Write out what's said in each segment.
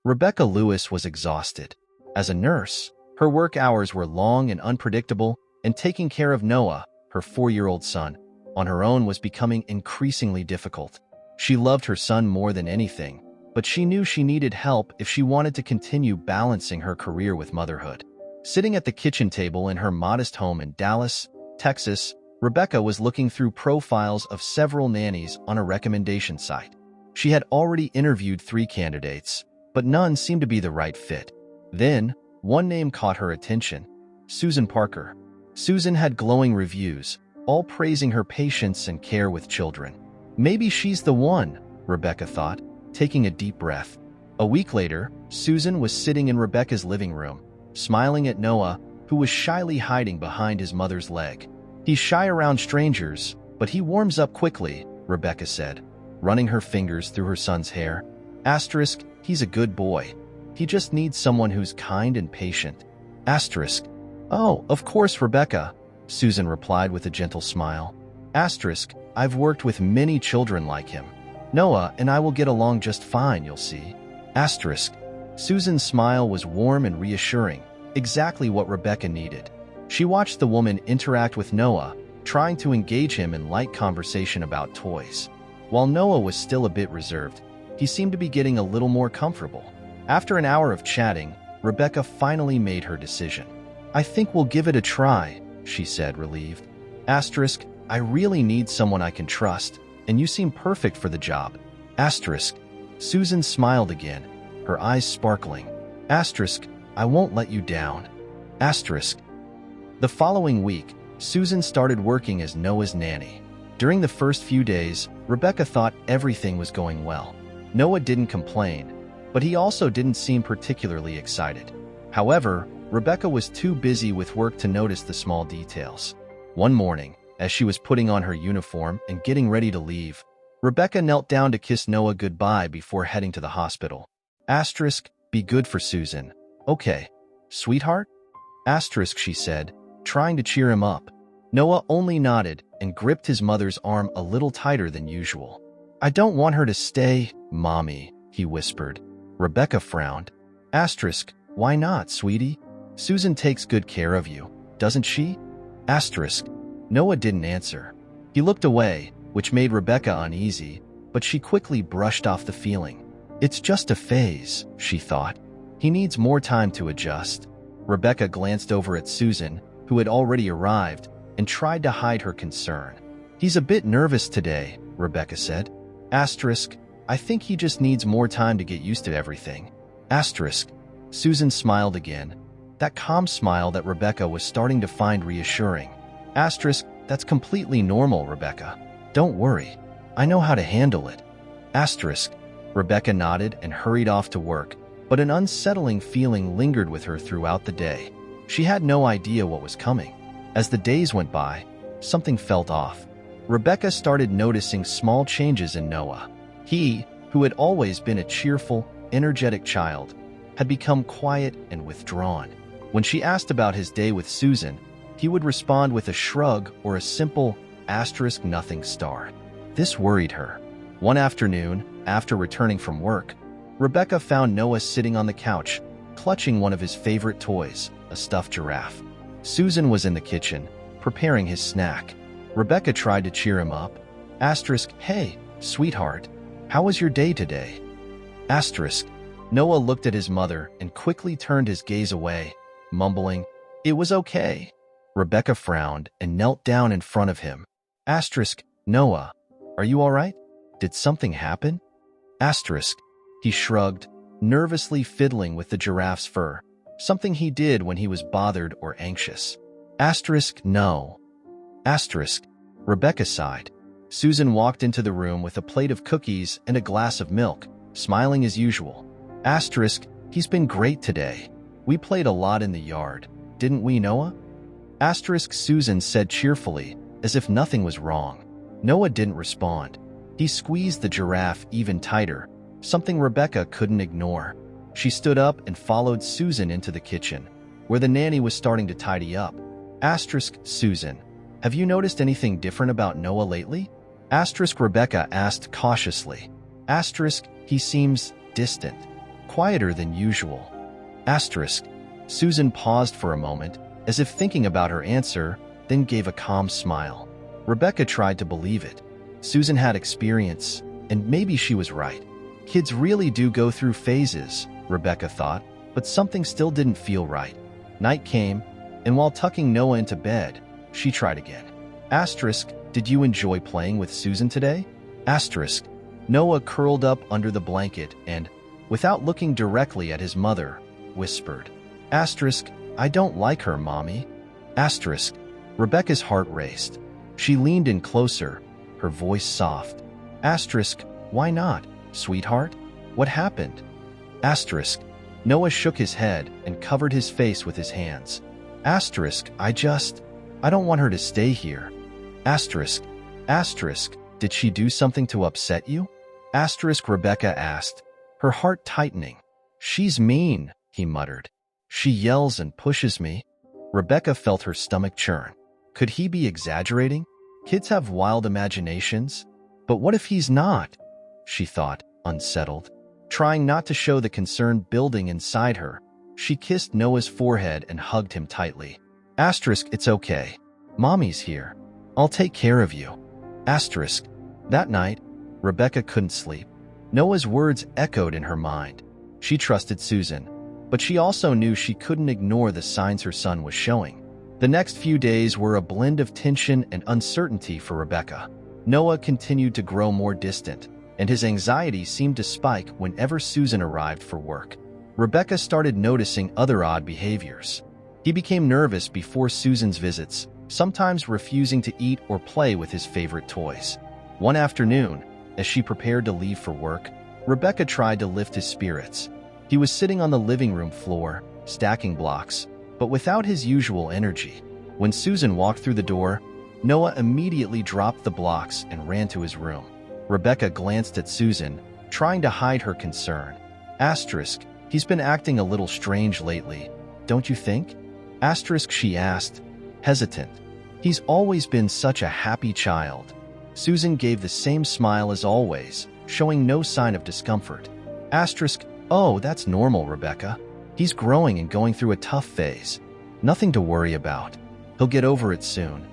Rebecca Lewis was exhausted. As a nurse, her work hours were long and unpredictable, and taking care of Noah, her 4-year-old son, on her own was becoming increasingly difficult. She loved her son more than anything, but she knew she needed help if she wanted to continue balancing her career with motherhood. Sitting at the kitchen table in her modest home in Dallas, Texas, Rebecca was looking through profiles of several nannies on a recommendation site. She had already interviewed 3 candidates, but none seemed to be the right fit. Then, one name caught her attention: Susan Parker. Susan had glowing reviews, all praising her patience and care with children. Maybe she's the one, Rebecca thought, taking a deep breath. A week later, Susan was sitting in Rebecca's living room, smiling at Noah, who was shyly hiding behind his mother's leg. "He's shy around strangers, but he warms up quickly," Rebecca said, running her fingers through her son's hair. Asterisk, "He's a good boy. He just needs someone who's kind and patient." Asterisk, "Oh, of course, Rebecca," Susan replied with a gentle smile. Asterisk, "I've worked with many children like him. Noah and I will get along just fine, you'll see." Asterisk, Susan's smile was warm and reassuring, exactly what Rebecca needed. She watched the woman interact with Noah, trying to engage him in light conversation about toys. While Noah was still a bit reserved, he seemed to be getting a little more comfortable. After an hour of chatting, Rebecca finally made her decision. "I think we'll give it a try," she said, relieved. Asterisk, "I really need someone I can trust, and you seem perfect for the job." Asterisk, Susan smiled again, her eyes sparkling. Asterisk, "I won't let you down." Asterisk. The following week, Susan started working as Noah's nanny. During the first few days, Rebecca thought everything was going well. Noah didn't complain, but he also didn't seem particularly excited. However, Rebecca was too busy with work to notice the small details. One morning, as she was putting on her uniform and getting ready to leave, Rebecca knelt down to kiss Noah goodbye before heading to the hospital. Asterisk, "Be good for Susan. Okay, sweetheart?" Asterisk, she said, trying to cheer him up. Noah only nodded and gripped his mother's arm a little tighter than usual. "I don't want her to stay, Mommy," he whispered. Rebecca frowned. Asterisk, "Why not, sweetie? Susan takes good care of you, doesn't she?" Asterisk. Noah didn't answer. He looked away, which made Rebecca uneasy, but she quickly brushed off the feeling. "It's just a phase," she thought. "He needs more time to adjust." Rebecca glanced over at Susan, who had already arrived, and tried to hide her concern. "He's a bit nervous today," Rebecca said. Asterisk, "I think he just needs more time to get used to everything." Asterisk. Susan smiled again, that calm smile that Rebecca was starting to find reassuring. Asterisk, "That's completely normal, Rebecca. Don't worry. I know how to handle it." Asterisk. Rebecca nodded and hurried off to work, but an unsettling feeling lingered with her throughout the day. She had no idea what was coming. As the days went by, something felt off. Rebecca started noticing small changes in Noah. He, who had always been a cheerful, energetic child, had become quiet and withdrawn. When she asked about his day with Susan, he would respond with a shrug or a simple asterisk nothing star. This worried her. One afternoon, after returning from work, Rebecca found Noah sitting on the couch, clutching one of his favorite toys, a stuffed giraffe. Susan was in the kitchen, preparing his snack. Rebecca tried to cheer him up. Asterisk, "Hey, sweetheart, how was your day today?" Asterisk. Noah looked at his mother and quickly turned his gaze away, mumbling, "It was okay." Rebecca frowned and knelt down in front of him. Asterisk, "Noah, are you all right? Did something happen?" Asterisk. He shrugged, nervously fiddling with the giraffe's fur, something he did when he was bothered or anxious. Asterisk, "No." Asterisk. Rebecca sighed. Susan walked into the room with a plate of cookies and a glass of milk, smiling as usual. Asterisk, "He's been great today. We played a lot in the yard, didn't we, Noah?" Asterisk. Susan said cheerfully, as if nothing was wrong. Noah didn't respond. He squeezed the giraffe even tighter, something Rebecca couldn't ignore. She stood up and followed Susan into the kitchen, where the nanny was starting to tidy up. Asterisk. Susan, have you noticed anything different about Noah lately? Asterisk. Rebecca asked cautiously. Asterisk. He seems distant. quieter than usual. Asterisk. Susan paused for a moment, as if thinking about her answer, then gave a calm smile. Rebecca tried to believe it. Susan had experience, and maybe she was right. Kids really do go through phases, Rebecca thought, but something still didn't feel right. Night came, and while tucking Noah into bed, she tried again. Asterisk. Did you enjoy playing with Susan today? Asterisk. Noah curled up under the blanket and, without looking directly at his mother, whispered. Asterisk. I don't like her, Mommy. Asterisk. Rebecca's heart raced. She leaned in closer, her voice soft. Asterisk. Why not, sweetheart? What happened? Asterisk. Noah shook his head and covered his face with his hands. Asterisk. I don't want her to stay here. Asterisk. Asterisk. Did she do something to upset you? Asterisk. Rebecca asked, her heart tightening. She's mean, he muttered. She yells and pushes me. Rebecca felt her stomach churn. Could he be exaggerating? Kids have wild imaginations. But what if he's not? She thought, unsettled. Trying not to show the concern building inside her, she kissed Noah's forehead and hugged him tightly. Asterisk. It's okay. Mommy's here. I'll take care of you. Asterisk. That night, Rebecca couldn't sleep. Noah's words echoed in her mind. She trusted Susan, but she also knew she couldn't ignore the signs her son was showing. The next few days were a blend of tension and uncertainty for Rebecca. Noah continued to grow more distant, and his anxiety seemed to spike whenever Susan arrived for work. Rebecca started noticing other odd behaviors. He became nervous before Susan's visits, sometimes refusing to eat or play with his favorite toys. One afternoon, as she prepared to leave for work, Rebecca tried to lift his spirits. He was sitting on the living room floor, stacking blocks, but without his usual energy. When Susan walked through the door, Noah immediately dropped the blocks and ran to his room. Rebecca glanced at Susan, trying to hide her concern. Asterisk. He's been acting a little strange lately, don't you think? Asterisk. She asked, hesitant. He's always been such a happy child. Susan gave the same smile as always, showing no sign of discomfort. Asterisk. Oh, that's normal, Rebecca. He's growing and going through a tough phase. Nothing to worry about. He'll get over it soon.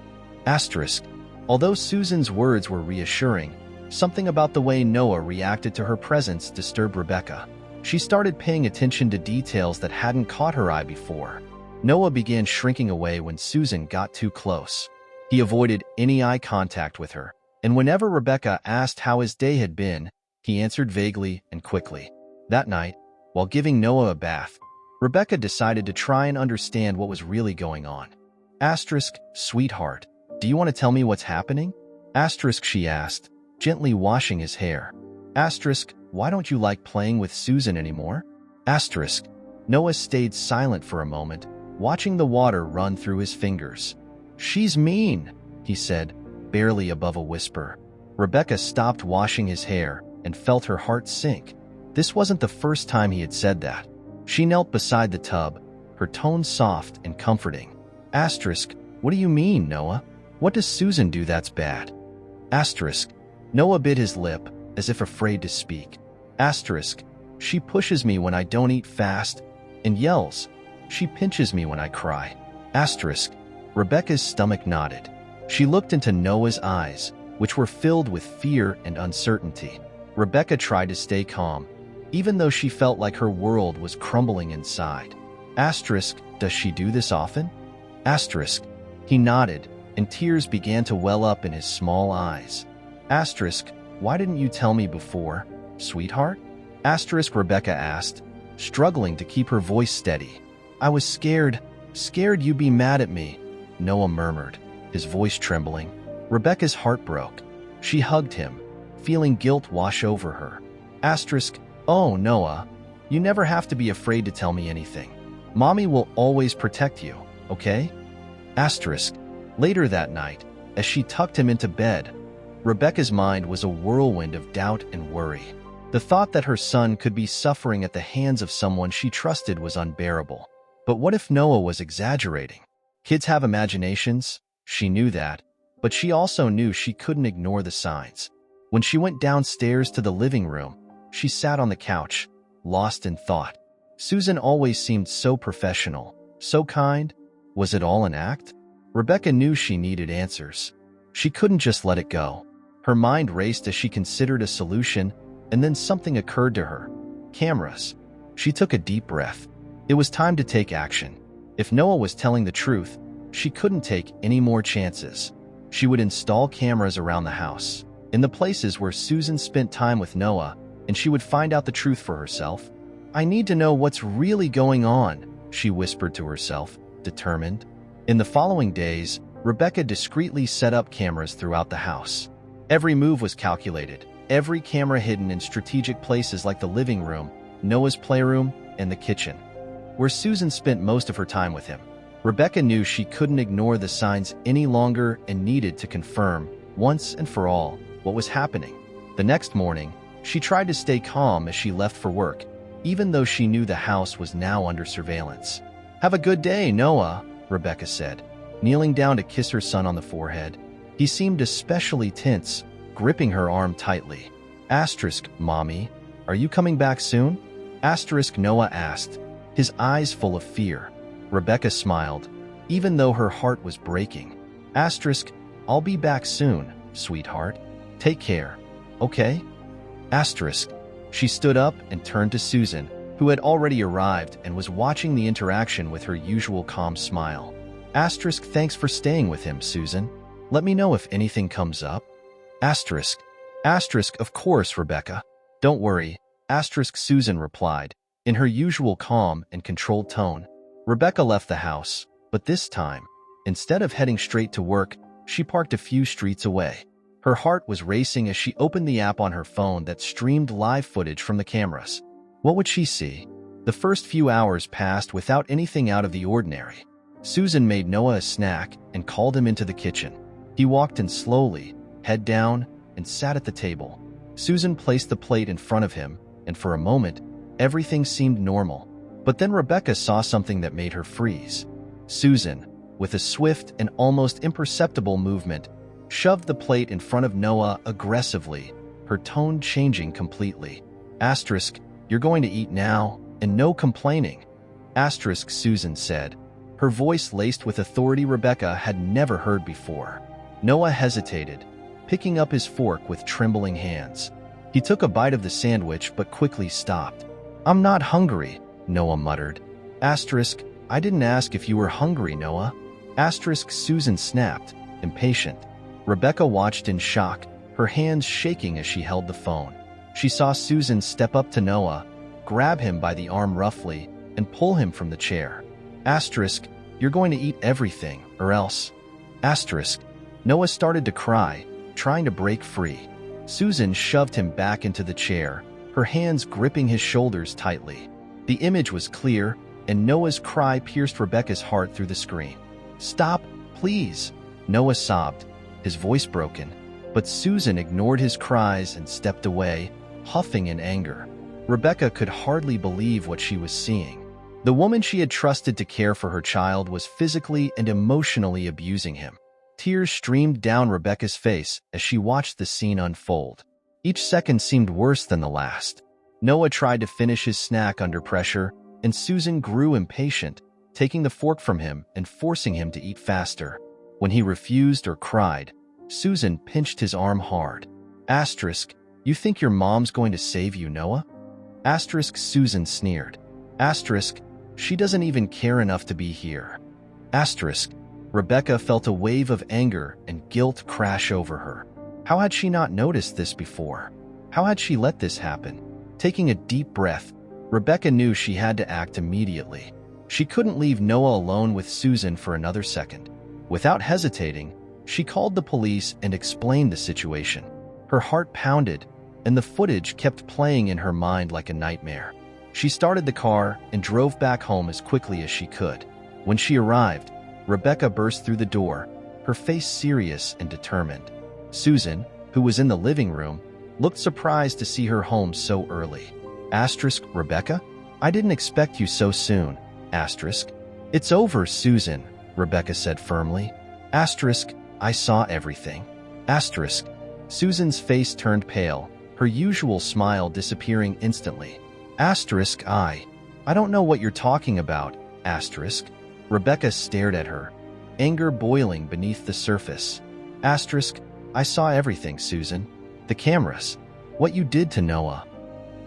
Asterisk. Although Susan's words were reassuring, something about the way Noah reacted to her presence disturbed Rebecca. She started paying attention to details that hadn't caught her eye before. Noah began shrinking away when Susan got too close. He avoided any eye contact with her, and whenever Rebecca asked how his day had been, he answered vaguely and quickly. That night, while giving Noah a bath, Rebecca decided to try and understand what was really going on. Asterisk. Sweetheart, do you want to tell me what's happening? Asterisk. She asked, gently washing his hair. Asterisk. Why don't you like playing with Susan anymore? Asterisk. Noah stayed silent for a moment, watching the water run through his fingers. She's mean, he said, barely above a whisper. Rebecca stopped washing his hair and felt her heart sink. This wasn't the first time he had said that. She knelt beside the tub, her tone soft and comforting. Asterisk. What do you mean, Noah? What does Susan do that's bad? Asterisk. Noah bit his lip, as if afraid to speak. Asterisk. She pushes me when I don't eat fast and yells. She pinches me when I cry. Asterisk. Rebecca's stomach nodded. She looked into Noah's eyes, which were filled with fear and uncertainty. Rebecca tried to stay calm, even though she felt like her world was crumbling inside. Asterisk. Does she do this often? Asterisk. He nodded, and tears began to well up in his small eyes. Asterisk. Why didn't you tell me before, sweetheart? Asterisk. Rebecca asked, struggling to keep her voice steady. I was scared you'd be mad at me, Noah murmured, his voice trembling. Rebecca's heart broke. She hugged him, feeling guilt wash over her. Asterisk. Oh, Noah, you never have to be afraid to tell me anything. Mommy will always protect you, okay? Asterisk. Later that night, as she tucked him into bed, Rebecca's mind was a whirlwind of doubt and worry. The thought that her son could be suffering at the hands of someone she trusted was unbearable. But what if Noah was exaggerating? Kids have imaginations, she knew that, but she also knew she couldn't ignore the signs. When she went downstairs to the living room, she sat on the couch, lost in thought. Susan always seemed so professional, so kind. Was it all an act? Rebecca knew she needed answers. She couldn't just let it go. Her mind raced as she considered a solution, and then something occurred to her. Cameras. She took a deep breath. It was time to take action. If Noah was telling the truth, she couldn't take any more chances. She would install cameras around the house, in the places where Susan spent time with Noah, and she would find out the truth for herself. "I need to know what's really going on," she whispered to herself, determined. In the following days, Rebecca discreetly set up cameras throughout the house. Every move was calculated, every camera hidden in strategic places like the living room, Noah's playroom, and the kitchen, where Susan spent most of her time with him. Rebecca knew she couldn't ignore the signs any longer and needed to confirm, once and for all, what was happening. The next morning, she tried to stay calm as she left for work, even though she knew the house was now under surveillance. "Have a good day, Noah," Rebecca said, kneeling down to kiss her son on the forehead. He seemed especially tense, gripping her arm tightly. "Mommy, are you coming back soon?" Noah asked, his eyes full of fear. Rebecca smiled, even though her heart was breaking. "I'll be back soon, sweetheart. Take care, okay?" She stood up and turned to Susan, who had already arrived and was watching the interaction with her usual calm smile. "Thanks for staying with him, Susan. Let me know if anything comes up." Of course, Rebecca. Don't worry, Susan replied, in her usual calm and controlled tone. Rebecca left the house, but this time, instead of heading straight to work, she parked a few streets away. Her heart was racing as she opened the app on her phone that streamed live footage from the cameras. What would she see? The first few hours passed without anything out of the ordinary. Susan made Noah a snack and called him into the kitchen. He walked in slowly, head down, and sat at the table. Susan placed the plate in front of him, and for a moment, everything seemed normal. But then Rebecca saw something that made her freeze. Susan, with a swift and almost imperceptible movement, shoved the plate in front of Noah aggressively, her tone changing completely. "You're going to eat now, and no complaining." Susan said, her voice laced with authority Rebecca had never heard before. Noah hesitated, picking up his fork with trembling hands. He took a bite of the sandwich but quickly stopped. "I'm not hungry," Noah muttered. "I didn't ask if you were hungry, Noah." Susan snapped, impatient. Rebecca watched in shock, her hands shaking as she held the phone. She saw Susan step up to Noah, grab him by the arm roughly, and pull him from the chair. "You're going to eat everything, or else." Noah started to cry, trying to break free. Susan shoved him back into the chair, her hands gripping his shoulders tightly. The image was clear, and Noah's cry pierced Rebecca's heart through the screen. "Stop, please," Noah sobbed, his voice broken. But Susan ignored his cries and stepped away, huffing in anger. Rebecca could hardly believe what she was seeing. The woman she had trusted to care for her child was physically and emotionally abusing him. Tears streamed down Rebecca's face as she watched the scene unfold. Each second seemed worse than the last. Noah tried to finish his snack under pressure, and Susan grew impatient, taking the fork from him and forcing him to eat faster. When he refused or cried, Susan pinched his arm hard. "You think your mom's going to save you, Noah?" Susan sneered. She doesn't even care enough to be here." Rebecca felt a wave of anger and guilt crash over her. How had she not noticed this before? How had she let this happen? Taking a deep breath, Rebecca knew she had to act immediately. She couldn't leave Noah alone with Susan for another second. Without hesitating, she called the police and explained the situation. Her heart pounded, and the footage kept playing in her mind like a nightmare. She started the car and drove back home as quickly as she could. When she arrived, Rebecca burst through the door, her face serious and determined. Susan, who was in the living room, looked surprised to see her home so early. "Rebecca? I didn't expect you so soon." "It's over, Susan," Rebecca said firmly. "I saw everything." Susan's face turned pale, her usual smile disappearing instantly. Asterisk I don't know what you're talking about, asterisk. Rebecca stared at her, anger boiling beneath the surface. Asterisk, I saw everything, Susan. The cameras. What you did to Noah.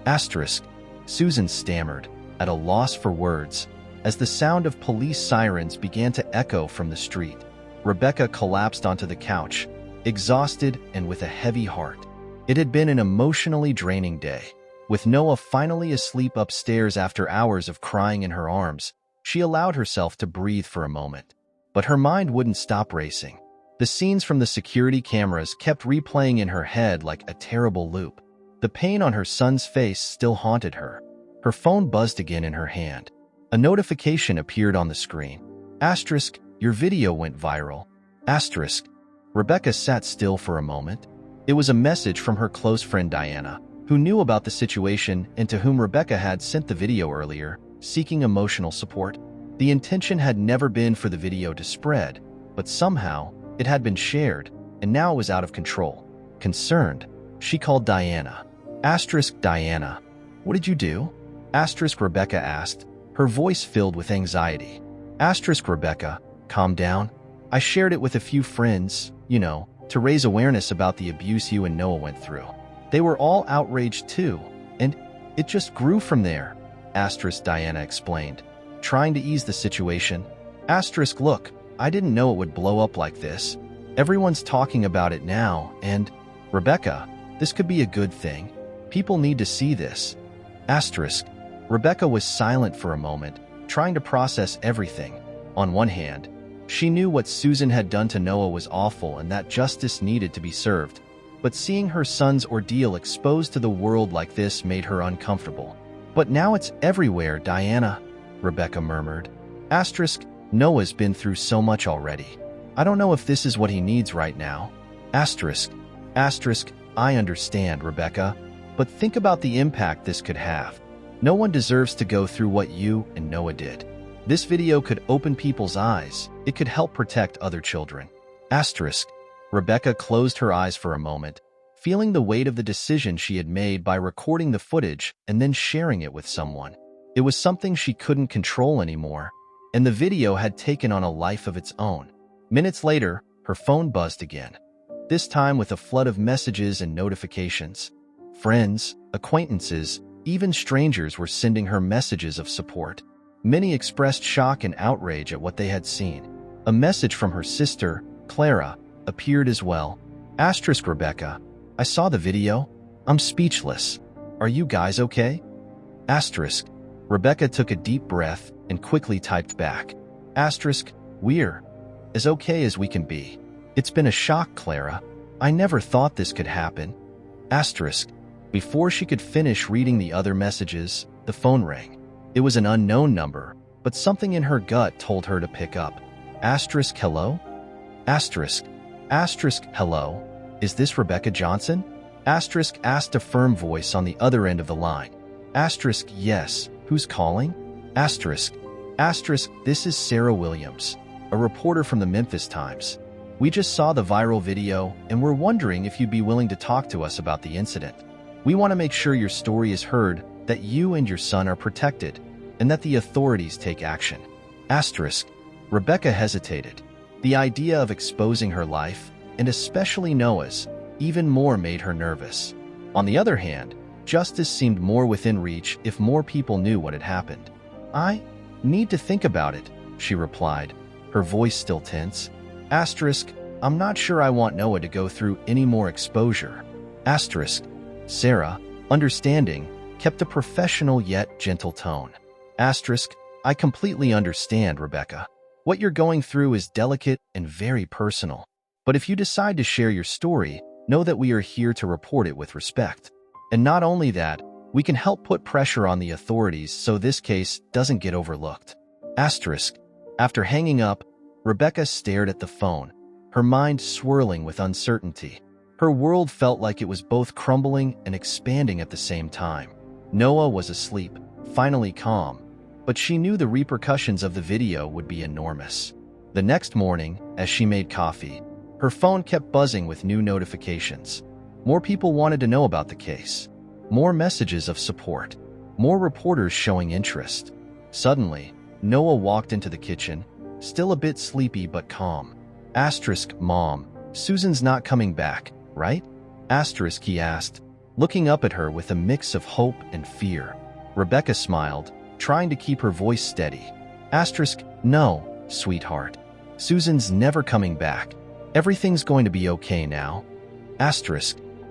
Asterisk, Susan stammered, at a loss for words, as the sound of police sirens began to echo from the street. Rebecca collapsed onto the couch, exhausted and with a heavy heart. It had been an emotionally draining day. With Noah finally asleep upstairs after hours of crying in her arms, she allowed herself to breathe for a moment. But her mind wouldn't stop racing. The scenes from the security cameras kept replaying in her head like a terrible loop. The pain on her son's face still haunted her. Her phone buzzed again in her hand. A notification appeared on the screen. Asterisk, your video went viral. Asterisk. Rebecca sat still for a moment. It was a message from her close friend Diana, who knew about the situation and to whom Rebecca had sent the video earlier, seeking emotional support. The intention had never been for the video to spread, but somehow it had been shared, and now it was out of control. Concerned, she called Diana. Asterisk, Diana, what did you do? Asterisk, Rebecca asked, her voice filled with anxiety. Asterisk, Rebecca, calm down. I shared it with a few friends, to raise awareness about the abuse you and Noah went through. They were all outraged too, and it just grew from there, asterisk, Diana explained, trying to ease the situation. Asterisk, look, I didn't know it would blow up like this. Everyone's talking about it now, and, Rebecca, this could be a good thing. People need to see this. Asterisk. Rebecca was silent for a moment, trying to process everything. On one hand, she knew what Susan had done to Noah was awful and that justice needed to be served. But seeing her son's ordeal exposed to the world like this made her uncomfortable. But now it's everywhere, Diana, Rebecca murmured. Asterisk, Noah's been through so much already. I don't know if this is what he needs right now. Asterisk. Asterisk, I understand, Rebecca, but think about the impact this could have. No one deserves to go through what you and Noah did. This video could open people's eyes. It could help protect other children. Asterisk. Rebecca closed her eyes for a moment, feeling the weight of the decision she had made by recording the footage and then sharing it with someone. It was something she couldn't control anymore, and the video had taken on a life of its own. Minutes later, her phone buzzed again, this time with a flood of messages and notifications. Friends, acquaintances, even strangers were sending her messages of support. Many expressed shock and outrage at what they had seen. A message from her sister, Clara, appeared as well. Asterisk, Rebecca, I saw the video. I'm speechless. Are you guys okay? Asterisk. Rebecca took a deep breath and quickly typed back. Asterisk, we're as okay as we can be. It's been a shock, Clara. I never thought this could happen. Asterisk. Before she could finish reading the other messages, the phone rang. It was an unknown number, but something in her gut told her to pick up. Asterisk, hello? Asterisk. Asterisk, hello? Is this Rebecca Johnson? Asterisk asked a firm voice on the other end of the line. Asterisk, yes. Who's calling? Asterisk. Asterisk, this is Sarah Williams, a reporter from the Memphis Times. We just saw the viral video and we're wondering if you'd be willing to talk to us about the incident. We want to make sure your story is heard, that you and your son are protected, and that the authorities take action. Asterisk. Rebecca hesitated. The idea of exposing her life, and especially Noah's, even more made her nervous. On the other hand, justice seemed more within reach if more people knew what had happened. I need to think about it, she replied, her voice still tense. Asterisk. I'm not sure I want Noah to go through any more exposure. Asterisk. Sarah, understanding, kept a professional yet gentle tone. Asterisk. I completely understand, Rebecca. What you're going through is delicate and very personal. But if you decide to share your story, know that we are here to report it with respect. And not only that, we can help put pressure on the authorities so this case doesn't get overlooked. Asterisk. After hanging up, Rebecca stared at the phone, her mind swirling with uncertainty. Her world felt like it was both crumbling and expanding at the same time. Noah was asleep, finally calm, but she knew the repercussions of the video would be enormous. The next morning, as she made coffee, her phone kept buzzing with new notifications. More people wanted to know about the case. More messages of support. more reporters showing interest. Suddenly, Noah walked into the kitchen, still a bit sleepy but calm. Mom, Susan's not coming back, right? He asked, looking up at her with a mix of hope and fear. Rebecca smiled, trying to keep her voice steady. No, sweetheart. Susan's never coming back. Everything's going to be okay now.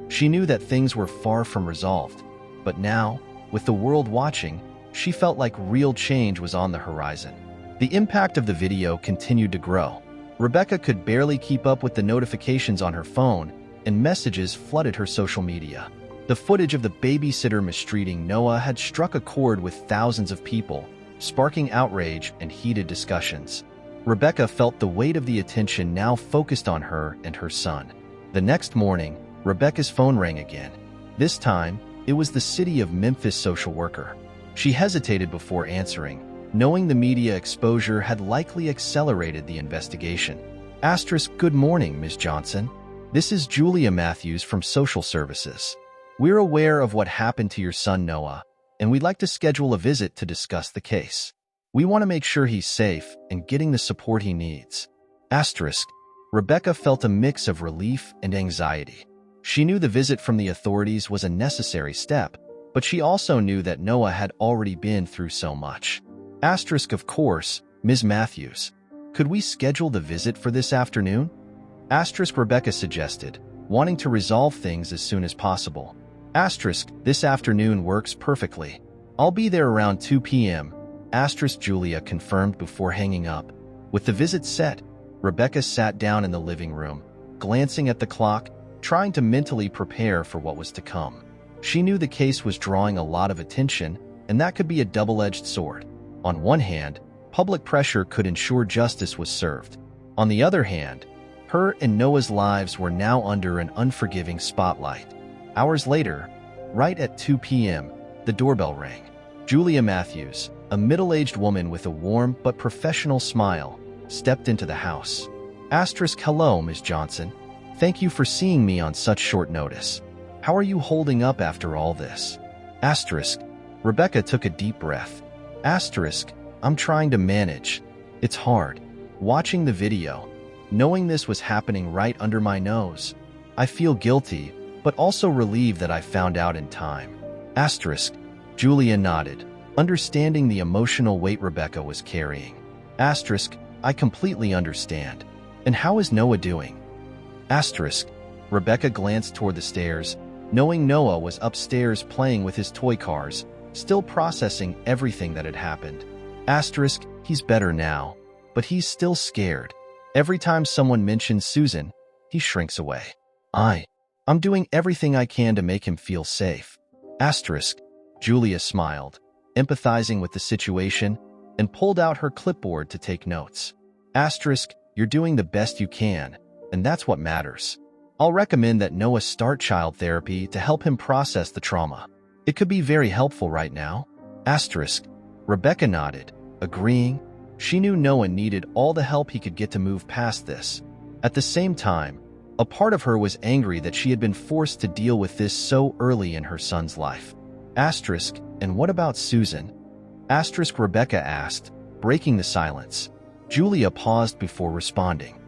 She knew that things were far from resolved, but now, with the world watching, she felt like real change was on the horizon. The impact of the video continued to grow. Rebecca could barely keep up with the notifications on her phone, and messages flooded her social media. The footage of the babysitter mistreating Noah had struck a chord with thousands of people, sparking outrage and heated discussions. Rebecca felt the weight of the attention now focused on her and her son. The next morning, Rebecca's phone rang again. This time, it was the City of Memphis social worker. She hesitated before answering, knowing the media exposure had likely accelerated the investigation. Good morning, Ms. Johnson. This is Julia Matthews from Social Services. We're aware of what happened to your son Noah, and we'd like to schedule a visit to discuss the case. We want to make sure he's safe and getting the support he needs. Rebecca felt a mix of relief and anxiety. She knew the visit from the authorities was a necessary step, but she also knew that Noah had already been through so much. Of course, Ms. Matthews. Could we schedule the visit for this afternoon? Rebecca suggested, wanting to resolve things as soon as possible. This afternoon works perfectly. I'll be there around 2 p.m. Julia confirmed before hanging up. With the visit set, Rebecca sat down in the living room, glancing at the clock, trying to mentally prepare for what was to come. She knew the case was drawing a lot of attention, and that could be a double-edged sword. On one hand, public pressure could ensure justice was served. On the other hand, her and Noah's lives were now under an unforgiving spotlight. Hours later, right at 2 p.m., the doorbell rang. Julia Matthews, a middle-aged woman with a warm but professional smile, stepped into the house. Hello, Ms. Johnson. Thank you for seeing me on such short notice. How are you holding up after all this? Rebecca took a deep breath. I'm trying to manage. It's hard. Watching the video, knowing this was happening right under my nose. I feel guilty, but also relieved that I found out in time. Julia nodded, understanding the emotional weight Rebecca was carrying. I completely understand. And how is Noah doing? Rebecca glanced toward the stairs, knowing Noah was upstairs playing with his toy cars, still processing everything that had happened. He's better now, but he's still scared. Every time someone mentions Susan, he shrinks away. I'm doing everything I can to make him feel safe. Julia smiled, empathizing with the situation, and pulled out her clipboard to take notes. You're doing the best you can, and that's what matters. I'll recommend that Noah start child therapy to help him process the trauma. It could be very helpful right now. Rebecca nodded, agreeing. She knew Noah needed all the help he could get to move past this. At the same time, a part of her was angry that she had been forced to deal with this so early in her son's life. And what about Susan? Rebecca asked, breaking the silence. Julia paused before responding.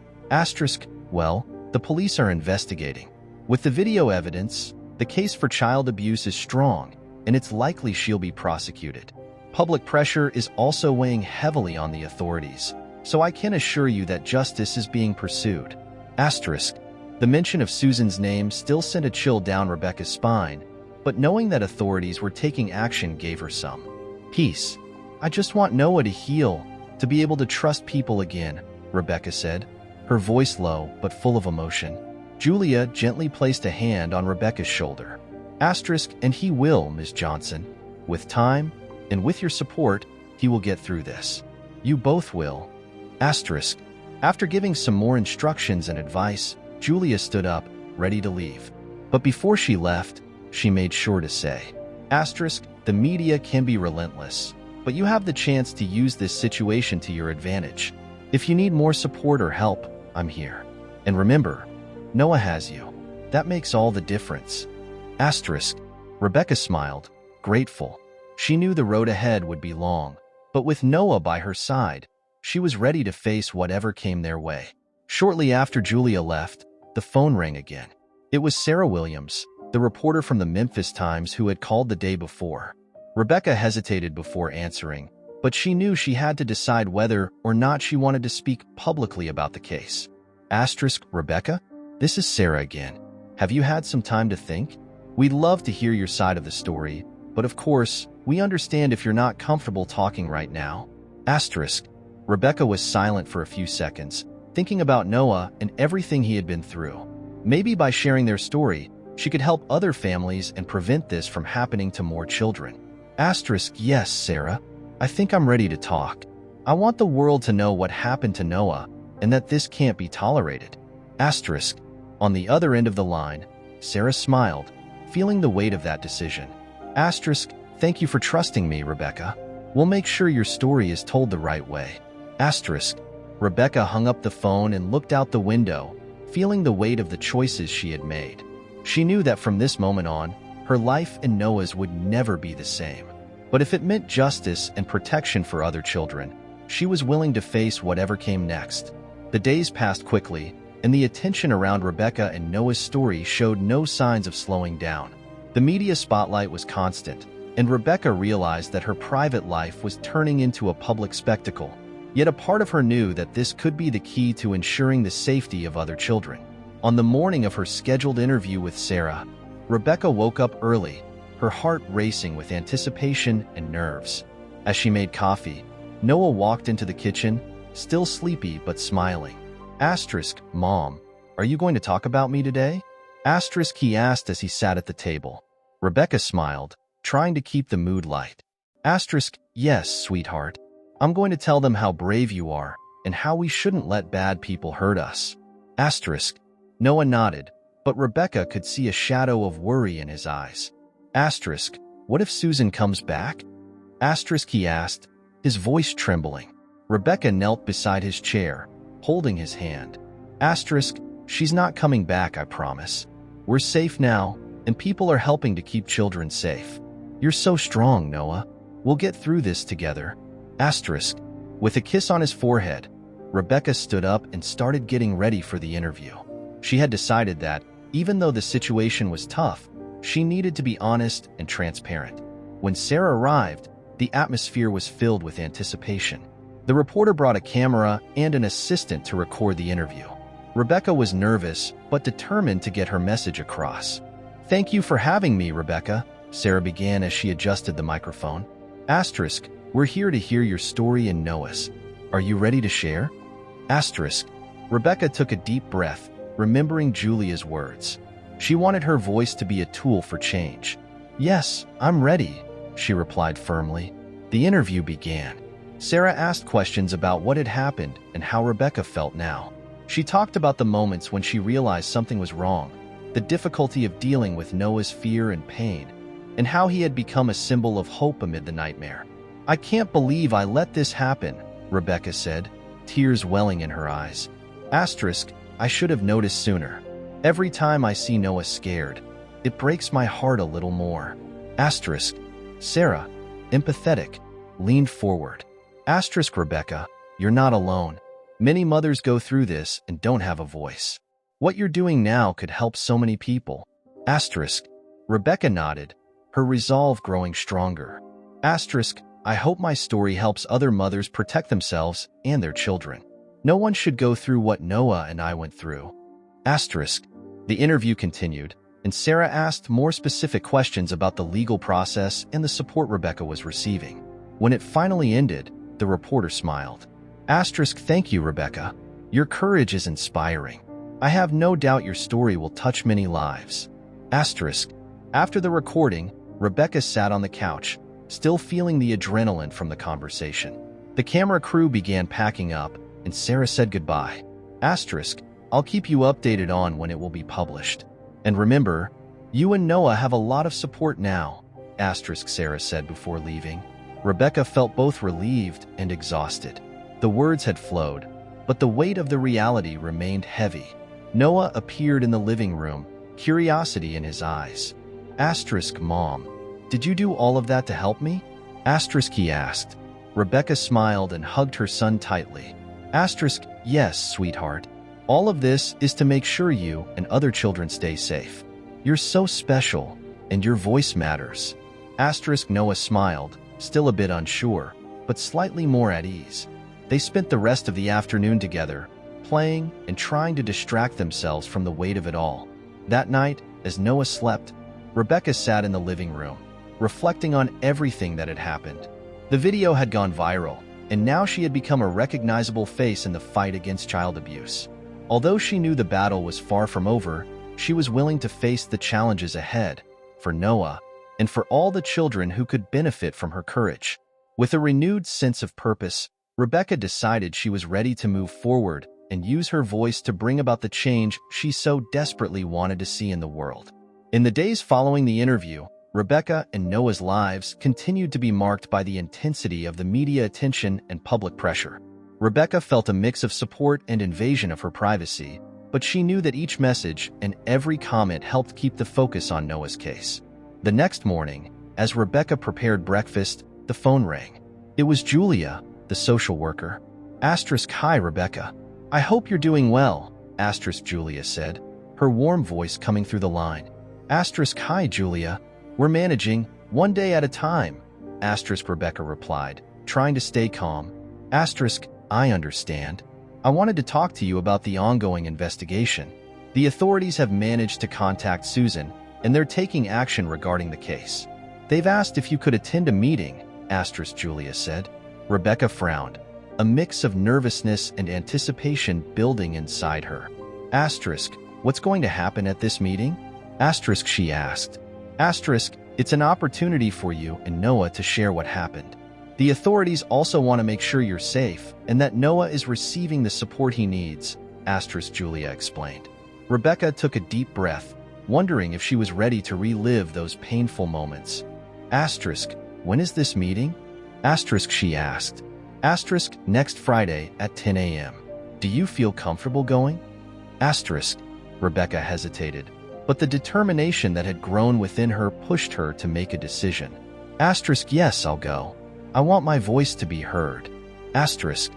Well, the police are investigating. With the video evidence, the case for child abuse is strong, and it's likely she'll be prosecuted. Public pressure is also weighing heavily on the authorities, so I can assure you that justice is being pursued. The mention of Susan's name still sent a chill down Rebecca's spine, but knowing that authorities were taking action gave her some peace. I just want Noah to heal, to be able to trust people again, Rebecca said, her voice low but full of emotion. Julia gently placed a hand on Rebecca's shoulder. And he will, Ms. Johnson. With time, and with your support, he will get through this. You both will. After giving some more instructions and advice, Julia stood up, ready to leave. But before she left, she made sure to say, the media can be relentless, but you have the chance to use this situation to your advantage. If you need more support or help, I'm here. And remember, Noah has you. That makes all the difference. Rebecca smiled, grateful. She knew the road ahead would be long, but with Noah by her side, she was ready to face whatever came their way. Shortly after Julia left, the phone rang again. It was Sarah Williams, the reporter from the Memphis Times who had called the day before. Rebecca hesitated before answering, but she knew she had to decide whether or not she wanted to speak publicly about the case. Rebecca? This is Sarah again. Have you had some time to think? We'd love to hear your side of the story, but of course, we understand if you're not comfortable talking right now. Rebecca was silent for a few seconds, thinking about Noah and everything he had been through. Maybe by sharing their story, she could help other families and prevent this from happening to more children. Yes, Sarah. I think I'm ready to talk. I want the world to know what happened to Noah and that this can't be tolerated. On the other end of the line, Sarah smiled, feeling the weight of that decision. Thank you for trusting me, Rebecca. We'll make sure your story is told the right way. Rebecca hung up the phone and looked out the window, feeling the weight of the choices she had made. She knew that from this moment on, her life and Noah's would never be the same. But if it meant justice and protection for other children, she was willing to face whatever came next. The days passed quickly, and the attention around Rebecca and Noah's story showed no signs of slowing down. The media spotlight was constant, and Rebecca realized that her private life was turning into a public spectacle. Yet a part of her knew that this could be the key to ensuring the safety of other children. On the morning of her scheduled interview with Sarah, Rebecca woke up early, her heart racing with anticipation and nerves. As she made coffee, Noah walked into the kitchen, still sleepy but smiling. Mom, are you going to talk about me today? He asked as he sat at the table. Rebecca smiled, trying to keep the mood light. Yes, sweetheart. I'm going to tell them how brave you are and how we shouldn't let bad people hurt us. Noah nodded, but Rebecca could see a shadow of worry in his eyes. What if Susan comes back? He asked, his voice trembling. Rebecca knelt beside his chair, holding his hand. She's not coming back, I promise. We're safe now, and people are helping to keep children safe. You're so strong, Noah. We'll get through this together. With a kiss on his forehead, Rebecca stood up and started getting ready for the interview. She had decided that, even though the situation was tough, she needed to be honest and transparent. When Sarah arrived, the atmosphere was filled with anticipation. The reporter brought a camera and an assistant to record the interview. Rebecca was nervous, but determined to get her message across. Thank you for having me, Rebecca, Sarah began as she adjusted the microphone. We're here to hear your story and Noah's. Are you ready to share? Rebecca took a deep breath, remembering Julia's words. She wanted her voice to be a tool for change. Yes, I'm ready, she replied firmly. The interview began. Sarah asked questions about what had happened and how Rebecca felt now. She talked about the moments when she realized something was wrong, the difficulty of dealing with Noah's fear and pain, and how he had become a symbol of hope amid the nightmare. I can't believe I let this happen, Rebecca said, tears welling in her eyes. I should have noticed sooner. Every time I see Noah scared, it breaks my heart a little more. Sarah, empathetic, leaned forward. Rebecca, you're not alone. Many mothers go through this and don't have a voice. What you're doing now could help so many people. Rebecca nodded, her resolve growing stronger. I hope my story helps other mothers protect themselves and their children. No one should go through what Noah and I went through. The interview continued, and Sarah asked more specific questions about the legal process and the support Rebecca was receiving. When it finally ended, the reporter smiled. Thank you, Rebecca. Your courage is inspiring. I have no doubt your story will touch many lives. After the recording, Rebecca sat on the couch, still feeling the adrenaline from the conversation. The camera crew began packing up, and Sarah said goodbye. I'll keep you updated on when it will be published. And remember, you and Noah have a lot of support now, Sarah said before leaving. Rebecca felt both relieved and exhausted. The words had flowed, but the weight of the reality remained heavy. Noah appeared in the living room, curiosity in his eyes. Mom, Did you do all of that to help me? Asterisk, he asked. Rebecca smiled and hugged her son tightly. Asterisk, yes, sweetheart. All of this is to make sure you and other children stay safe. You're so special, and your voice matters. Asterisk, Noah smiled, still a bit unsure, but slightly more at ease. They spent the rest of the afternoon together, playing and trying to distract themselves from the weight of it all. That night, as Noah slept, Rebecca sat in the living room, reflecting on everything that had happened. The video had gone viral, and now she had become a recognizable face in the fight against child abuse. Although she knew the battle was far from over, she was willing to face the challenges ahead, for Noah, and for all the children who could benefit from her courage. With a renewed sense of purpose, Rebecca decided she was ready to move forward and use her voice to bring about the change she so desperately wanted to see in the world. In the days following the interview, Rebecca and Noah's lives continued to be marked by the intensity of the media attention and public pressure. Rebecca felt a mix of support and invasion of her privacy, but she knew that each message and every comment helped keep the focus on Noah's case. The next morning, as Rebecca prepared breakfast, the phone rang. It was Julia, the social worker. Asterisk, hi, Rebecca. I hope you're doing well, asterisk, Julia said, her warm voice coming through the line. Asterisk, hi, Julia. We're managing, one day at a time, asterisk, Rebecca replied, trying to stay calm. Asterisk, I understand. I wanted to talk to you about the ongoing investigation. The authorities have managed to contact Susan, and they're taking action regarding the case. They've asked if you could attend a meeting, asterisk, Julia said. Rebecca frowned, a mix of nervousness and anticipation building inside her. Asterisk, what's going to happen at this meeting? Asterisk, she asked. Asterisk, it's an opportunity for you and Noah to share what happened. The authorities also want to make sure you're safe and that Noah is receiving the support he needs, asterisk, Julia explained. Rebecca took a deep breath, wondering if she was ready to relive those painful moments. Asterisk, when is this meeting? Asterisk, she asked. Asterisk, next Friday at 10 a.m. Do you feel comfortable going? Asterisk, Rebecca hesitated, but the determination that had grown within her pushed her to make a decision. Asterisk, yes, I'll go. I want my voice to be heard. Asterisk,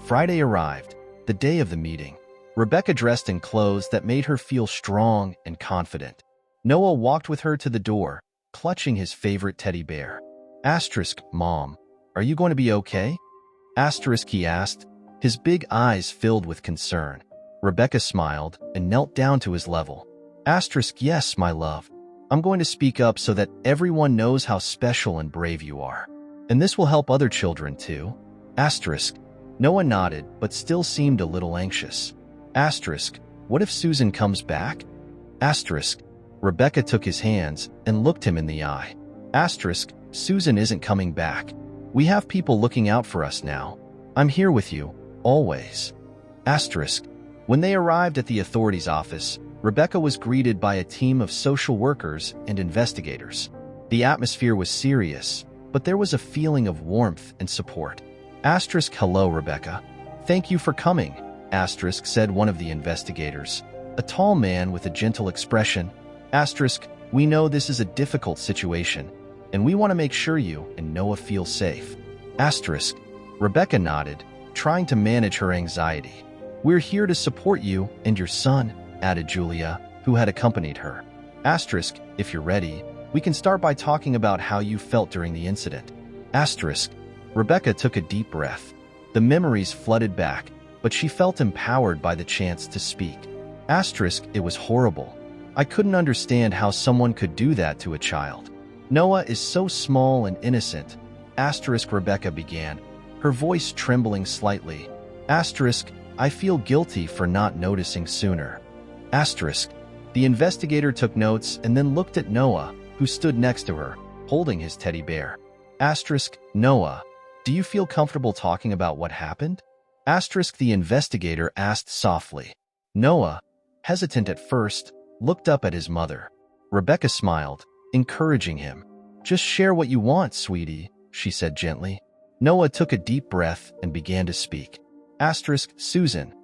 Friday arrived, the day of the meeting. Rebecca dressed in clothes that made her feel strong and confident. Noah walked with her to the door, clutching his favorite teddy bear. Asterisk, Mom, are you going to be okay? Asterisk, he asked, his big eyes filled with concern. Rebecca smiled and knelt down to his level. Asterisk, yes, my love. I'm going to speak up so that everyone knows how special and brave you are. And this will help other children too. Asterisk, Noah nodded but still seemed a little anxious. Asterisk, what if Susan comes back? Asterisk, Rebecca took his hands and looked him in the eye. Asterisk, Susan isn't coming back. We have people looking out for us now. I'm here with you, always. Asterisk, when they arrived at the authorities' office, Rebecca was greeted by a team of social workers and investigators. The atmosphere was serious, but there was a feeling of warmth and support. Asterisk, hello, Rebecca. Thank you for coming, asterisk, said one of the investigators, a tall man with a gentle expression. Asterisk, we know this is a difficult situation, and we want to make sure you and Noah feel safe. Asterisk, Rebecca nodded, trying to manage her anxiety. We're here to support you and your son, added Julia, who had accompanied her. Asterisk, if you're ready, we can start by talking about how you felt during the incident. Asterisk, Rebecca took a deep breath. The memories flooded back, but she felt empowered by the chance to speak. Asterisk, it was horrible. I couldn't understand how someone could do that to a child. Noah is so small and innocent. Asterisk, Rebecca began, her voice trembling slightly. Asterisk, I feel guilty for not noticing sooner. Asterisk, the investigator took notes and then looked at Noah, who stood next to her, holding his teddy bear. Asterisk, Noah, do you feel comfortable talking about what happened? Asterisk, the investigator asked softly. Noah, hesitant at first, looked up at his mother. Rebecca smiled, encouraging him. Just share what you want, sweetie, she said gently. Noah took a deep breath and began to speak. Asterisk, Susan.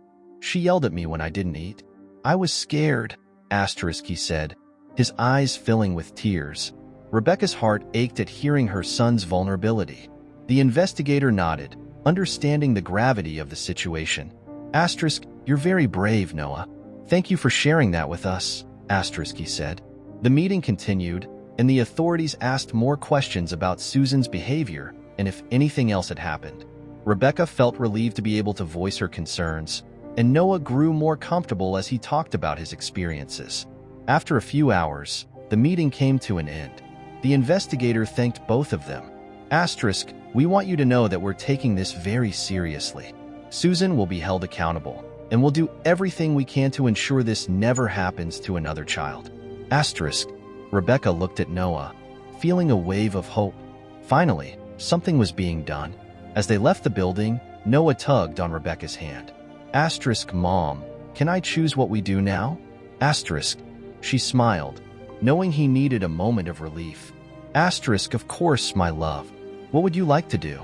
She yelled at me when I didn't eat. I was scared, asterisk, he said, his eyes filling with tears. Rebecca's heart ached at hearing her son's vulnerability. The investigator nodded, understanding the gravity of the situation. Asterisk, you're very brave, Noah. Thank you for sharing that with us, asterisk, he said. The meeting continued, and the authorities asked more questions about Susan's behavior and if anything else had happened. Rebecca felt relieved to be able to voice her concerns, and Noah grew more comfortable as he talked about his experiences. After a few hours, the meeting came to an end. The investigator thanked both of them. Asterisk, we want you to know that we're taking this very seriously. Susan will be held accountable, and we'll do everything we can to ensure this never happens to another child. Asterisk, Rebecca looked at Noah, feeling a wave of hope. Finally, something was being done. As they left the building, Noah tugged on Rebecca's hand. Asterisk, Mom, can I choose what we do now? Asterisk, she smiled, knowing he needed a moment of relief. Asterisk, of course, my love. What would you like to do?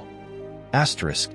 Asterisk,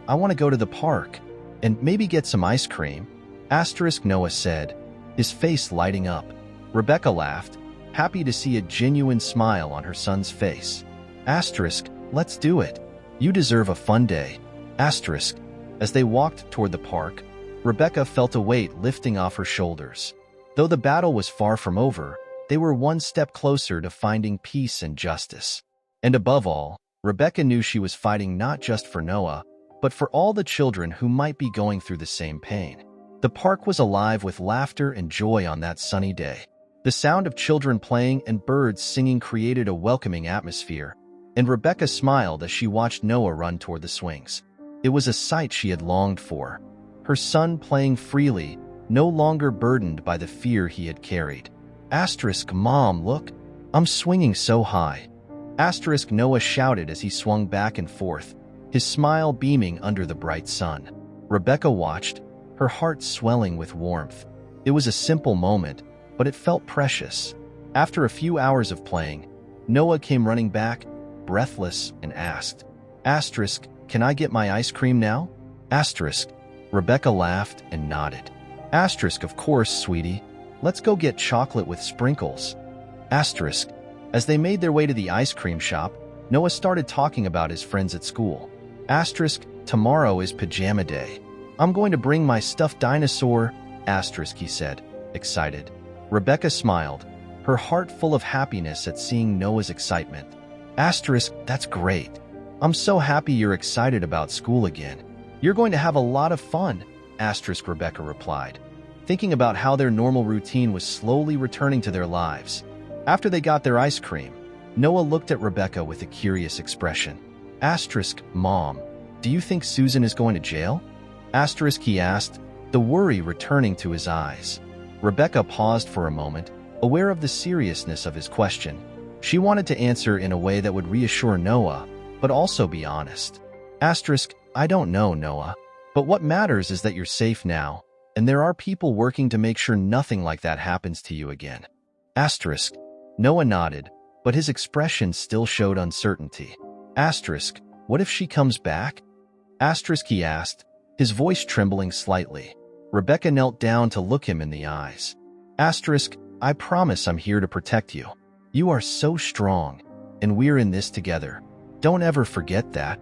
I want to go to the park and maybe get some ice cream. Asterisk, Noah said, his face lighting up. Rebecca laughed, happy to see a genuine smile on her son's face. Asterisk, let's do it. You deserve a fun day. Asterisk, as they walked toward the park, Rebecca felt a weight lifting off her shoulders. Though the battle was far from over, they were one step closer to finding peace and justice. And above all, Rebecca knew she was fighting not just for Noah, but for all the children who might be going through the same pain. The park was alive with laughter and joy on that sunny day. The sound of children playing and birds singing created a welcoming atmosphere, and Rebecca smiled as she watched Noah run toward the swings. It was a sight she had longed for. Her son playing freely, no longer burdened by the fear he had carried. Asterisk, Mom, look, I'm swinging so high. Asterisk, Noah shouted as he swung back and forth, his smile beaming under the bright sun. Rebecca watched, her heart swelling with warmth. It was a simple moment, but it felt precious. After a few hours of playing, Noah came running back, breathless, and asked, Asterisk, can I get my ice cream now? Asterisk, Rebecca laughed and nodded. Asterisk, of course, sweetie. Let's go get chocolate with sprinkles. Asterisk, as they made their way to the ice cream shop, Noah started talking about his friends at school. Asterisk, tomorrow is pajama day. I'm going to bring my stuffed dinosaur, asterisk, he said, excited. Rebecca smiled, her heart full of happiness at seeing Noah's excitement. Asterisk, that's great. I'm so happy you're excited about school again. You're going to have a lot of fun, asterisk, Rebecca replied, thinking about how their normal routine was slowly returning to their lives. After they got their ice cream, Noah looked at Rebecca with a curious expression. Asterisk, Mom, do you think Susan is going to jail? Asterisk, he asked, the worry returning to his eyes. Rebecca paused for a moment, aware of the seriousness of his question. She wanted to answer in a way that would reassure Noah, but also be honest. Asterisk, I don't know, Noah, but what matters is that you're safe now, and there are people working to make sure nothing like that happens to you again. Asterisk, Noah nodded, but his expression still showed uncertainty. Asterisk, what if she comes back? Asterisk, he asked, his voice trembling slightly. Rebecca knelt down to look him in the eyes. Asterisk, I promise I'm here to protect you. You are so strong, and we're in this together. Don't ever forget that.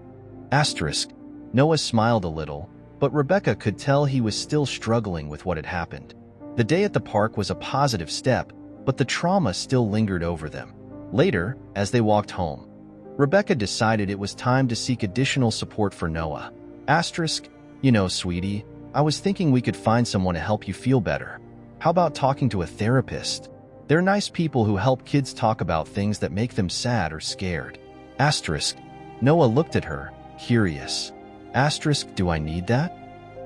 Asterisk, Noah smiled a little, but Rebecca could tell he was still struggling with what had happened. The day at the park was a positive step, but the trauma still lingered over them. Later, as they walked home, Rebecca decided it was time to seek additional support for Noah. Asterisk, you know, sweetie, I was thinking we could find someone to help you feel better. How about talking to a therapist? They're nice people who help kids talk about things that make them sad or scared. Asterisk, Noah looked at her, curious. Asterisk, do I need that?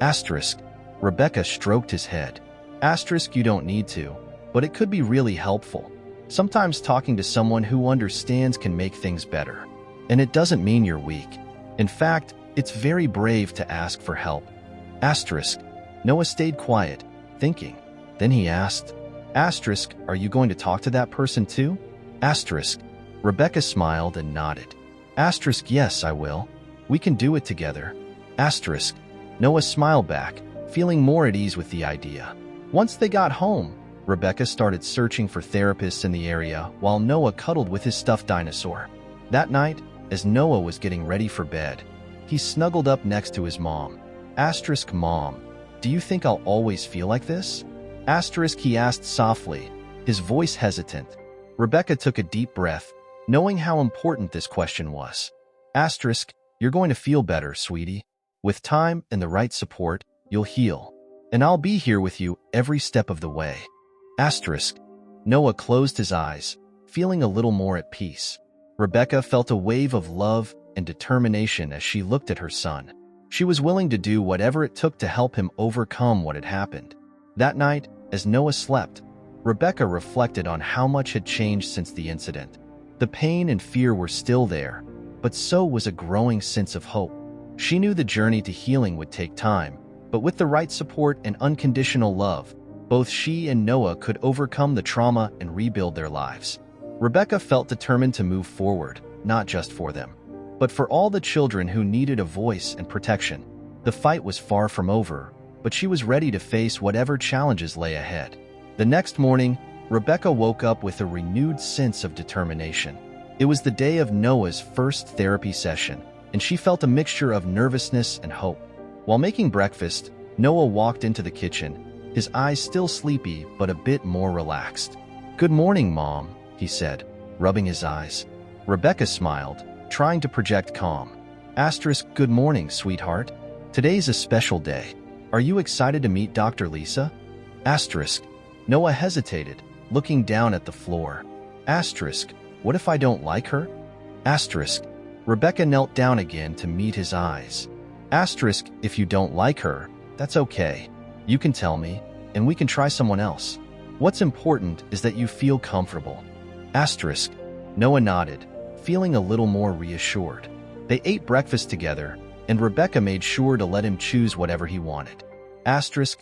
Asterisk, Rebecca stroked his head. Asterisk, you don't need to, but it could be really helpful. Sometimes talking to someone who understands can make things better. And it doesn't mean you're weak. In fact, it's very brave to ask for help. Asterisk, Noah stayed quiet, thinking. Then he asked, Asterisk, are you going to talk to that person too? Asterisk, Rebecca smiled and nodded. Asterisk, yes, I will. We can do it together. Asterisk, Noah smiled back, feeling more at ease with the idea. Once they got home, Rebecca started searching for therapists in the area while Noah cuddled with his stuffed dinosaur. That night, as Noah was getting ready for bed, he snuggled up next to his mom. Mom, do you think I'll always feel like this? He asked softly, his voice hesitant. Rebecca took a deep breath, knowing how important this question was. You're going to feel better, sweetie. With time and the right support, you'll heal. And I'll be here with you every step of the way. Noah closed his eyes, feeling a little more at peace. Rebecca felt a wave of love and determination as she looked at her son. She was willing to do whatever it took to help him overcome what had happened. That night, as Noah slept, Rebecca reflected on how much had changed since the incident. The pain and fear were still there, but so was a growing sense of hope. She knew the journey to healing would take time, but with the right support and unconditional love, both she and Noah could overcome the trauma and rebuild their lives. Rebecca felt determined to move forward, not just for them, but for all the children who needed a voice and protection. The fight was far from over, but she was ready to face whatever challenges lay ahead. The next morning, Rebecca woke up with a renewed sense of determination. It was the day of Noah's first therapy session, and she felt a mixture of nervousness and hope. While making breakfast, Noah walked into the kitchen, his eyes still sleepy but a bit more relaxed. "Good morning, Mom," he said, rubbing his eyes. Rebecca smiled, trying to project calm. Good morning, sweetheart. Today's a special day. Are you excited to meet Dr. Lisa? Noah hesitated, looking down at the floor. What if I don't like her? Rebecca knelt down again to meet his eyes. If you don't like her, that's okay. You can tell me, and we can try someone else. What's important is that you feel comfortable. Noah nodded, feeling a little more reassured. They ate breakfast together, and Rebecca made sure to let him choose whatever he wanted.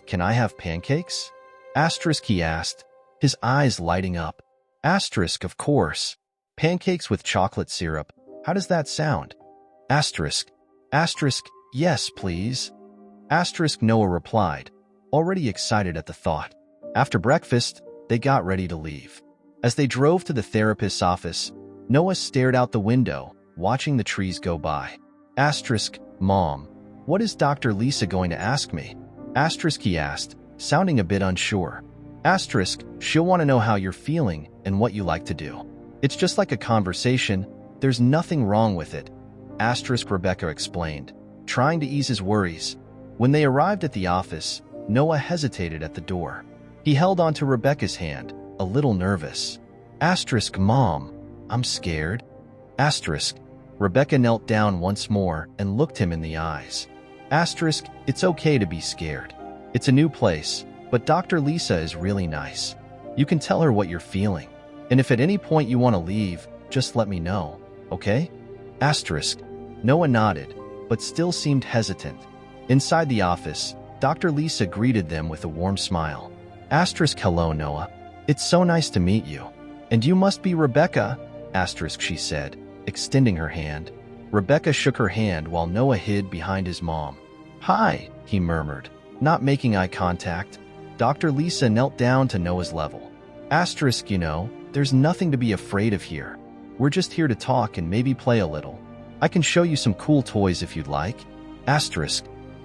Can I have pancakes? He asked, his eyes lighting up. Of course. Pancakes with chocolate syrup. How does that sound? Yes, please. Noah replied, already excited at the thought. After breakfast, they got ready to leave. As they drove to the therapist's office, Noah stared out the window, watching the trees go by. Mom, what is Dr. Lisa going to ask me? He asked, sounding a bit unsure. She'll want to know how you're feeling and what you like to do. It's just like a conversation. There's nothing wrong with it. Rebecca explained, trying to ease his worries. When they arrived at the office, Noah hesitated at the door. He held onto Rebecca's hand, a little nervous. Mom, I'm scared. Rebecca knelt down once more and looked him in the eyes. It's okay to be scared. It's a new place, but Dr. Lisa is really nice. You can tell her what you're feeling. And if at any point you want to leave, just let me know, okay? Noah nodded, but still seemed hesitant. Inside the office, Dr. Lisa greeted them with a warm smile. Hello, Noah. It's so nice to meet you. And you must be Rebecca, she said, extending her hand. Rebecca shook her hand while Noah hid behind his mom. Hi, he murmured, not making eye contact. Dr. Lisa knelt down to Noah's level. There's nothing to be afraid of here. We're just here to talk and maybe play a little. I can show you some cool toys if you'd like.